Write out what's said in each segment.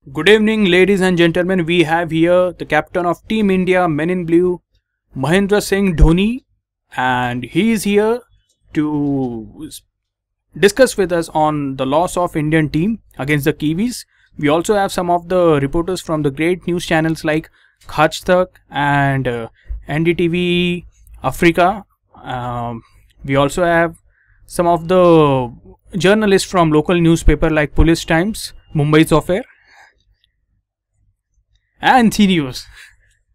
Good evening, ladies and gentlemen. We have here the captain of Team India Men in Blue, Mahendra Singh Dhoni, and he is here to discuss with us on the loss of Indian team against the Kiwis. We also have some of the reporters from the great news channels like Khaj Tak and NDTV Africa. We also have some of the journalists from local newspaper like Police Times, Mumbai's Affair, and T News.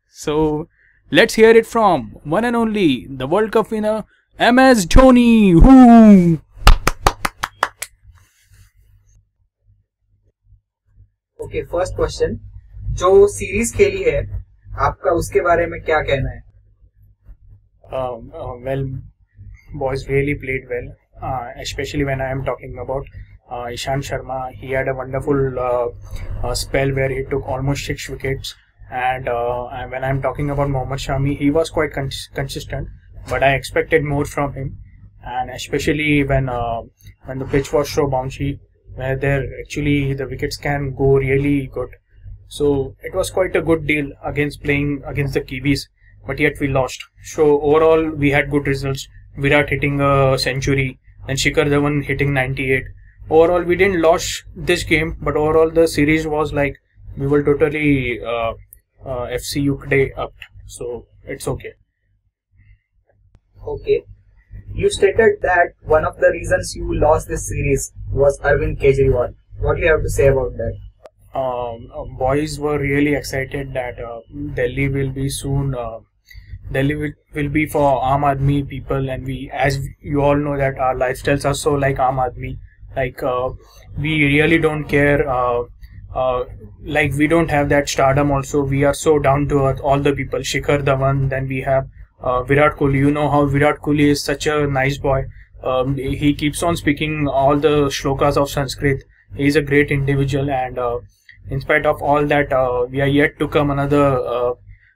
So let's hear it from one and only the World Cup winner MS Dhoni. Woo! Okay, first question, जो series खेली है आपका उसके बारे में क्या कहना है? Well, boys really played well, especially when I am talking about Ishant Sharma. He had a wonderful spell where he took almost 6 wickets, and when I am talking about Mohammad Shami, he was quite consistent, but I expected more from him, and especially when the pitch was so bouncy, where there actually the wickets can go really good. So it was quite a good deal against playing against the Kiwis, but yet we lost. So overall we had good results. Virat hitting a century, and Shikhar Dhawan hitting 98. Overall we didn't lose this game, but overall the series was like we were totally FC UK up. So it's okay. Okay, you stated that one of the reasons you lost this series was Arvind Kejriwal. What do you have to say about that? Boys were really excited that Delhi will be soon. Delhi will be for Aam Aadmi people, and we, as you all know, that our lifestyles are so like Aam Aadmi. Like we really don't care. Like we don't have that stardom. Also, we are so down to earth. All the people, Shikhar Dhawan. Then we have Virat Kohli. You know how Virat Kohli is such a nice boy. He keeps on speaking all the shlokas of Sanskrit. He is a great individual, and in spite of all that, we are yet to come another.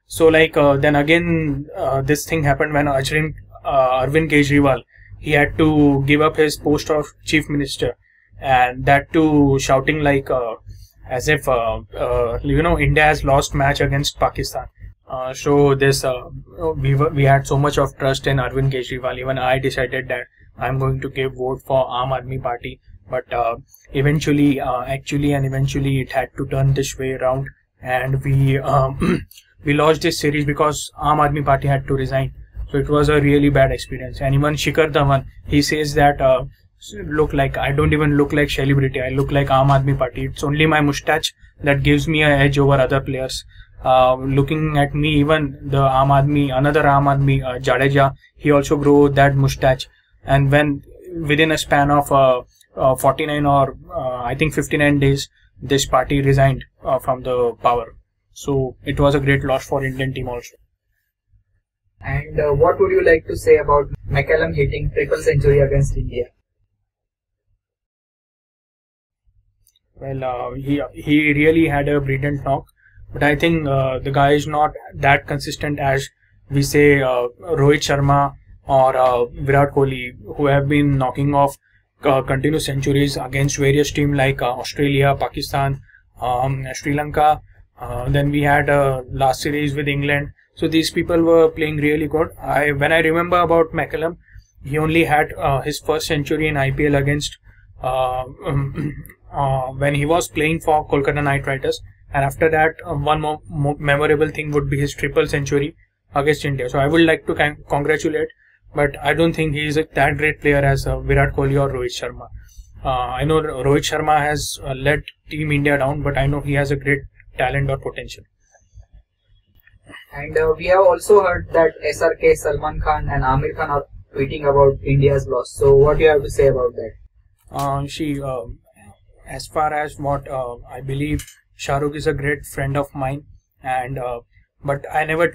Then again, this thing happened when Arvind Kejriwal, he had to give up his post of chief minister, and that too shouting like as if India has lost match against Pakistan. We had so much of trust in Arvind Kejriwal. Even I decided that I'm going to give vote for Aam Aadmi Party, but eventually it had to turn this way around, and we we lost this series because Aam Aadmi Party had to resign. So it was a really bad experience. And even Shikhar Dhawan, he says that I don't even look like celebrity. I look like Aam Aadmi Party. It's only my mustache that gives me an edge over other players. Looking at me, even the another Aam Aadmi, Jadeja, he also grew that mustache. And when within a span of 49 or I think 59 days, this party resigned from the power. So it was a great loss for Indian team also. And what would you like to say about McCallum hitting triple century against India? Well, he really had a brilliant knock, but I think the guy is not that consistent as we say Rohit Sharma or Virat Kohli, who have been knocking off continuous centuries against various teams like Australia, Pakistan, Sri Lanka. Then we had last series with England. So these people were playing really good. When I remember about McCallum, he only had his first century in IPL against when he was playing for Kolkata Knight Riders, and after that one more memorable thing would be his triple century against India. So I would like to congratulate, but I don't think he is that great player as Virat Kohli or Rohit Sharma. I know Rohit Sharma has let Team India down, but I know he has a great talent or potential. And we have also heard that SRK, Salman Khan and Amir Khan are tweeting about India's loss. So what do you have to say about that? As far as what I believe, Shah Rukh is a great friend of mine, and but I never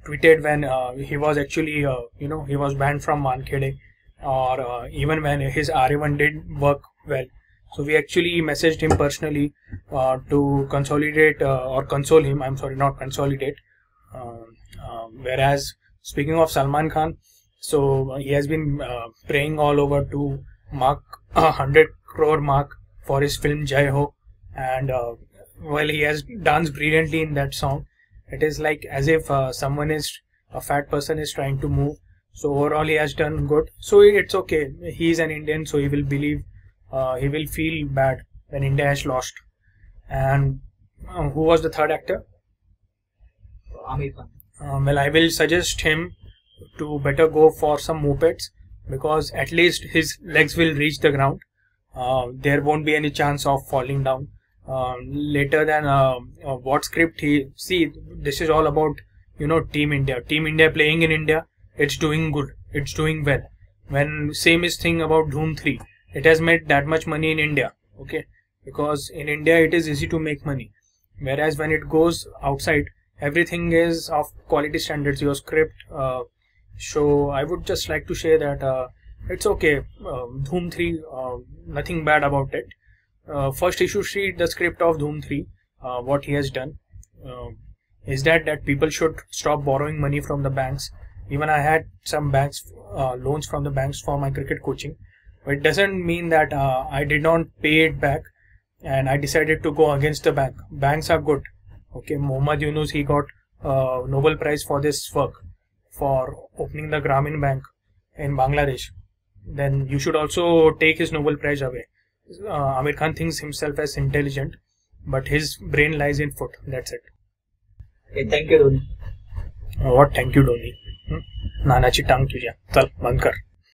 tweeted when he was actually he was banned from Wankhede, or even when his R1 did work well. So we actually messaged him personally to consolidate or console him. I'm sorry, not consolidate. Whereas speaking of Salman Khan, so he has been praying all over to mark 100 crore mark for his film Jai Ho, and well, he has danced brilliantly in that song. It is like as if a fat person is trying to move. So overall, he has done good. So it's okay. He is an Indian, so he will feel bad when India has lost. And who was the third actor? Amir Khan. Well, I will suggest him to better go for some mopeds, because at least his legs will reach the ground. There won't be any chance of falling down. Later than what script this is all about, Team India. Team India playing in India, it's doing good. It's doing well. When same is thing about Dhoom 3, it has made that much money in India. Okay, because in India it is easy to make money. Whereas when it goes outside, everything is of quality standards, your script. So I would just like to say that it's okay. Dhoom 3, nothing bad about it. First, you should see the script of Dhoom 3. What he has done is that people should stop borrowing money from the banks. Even I had some loans from the banks for my cricket coaching. But it doesn't mean that I did not pay it back and I decided to go against the bank. Banks are good. Okay, Mohammad Yunus, he got Nobel Prize for this work, for opening the Grameen Bank in Bangladesh. Then you should also take his Nobel Prize away. Amir Khan thinks himself as intelligent, but his brain lies in foot. That's it. Okay, thank you, Dhoni. What? Thank you, Dhoni. नानाची टांग तुझ्या चल बंद कर.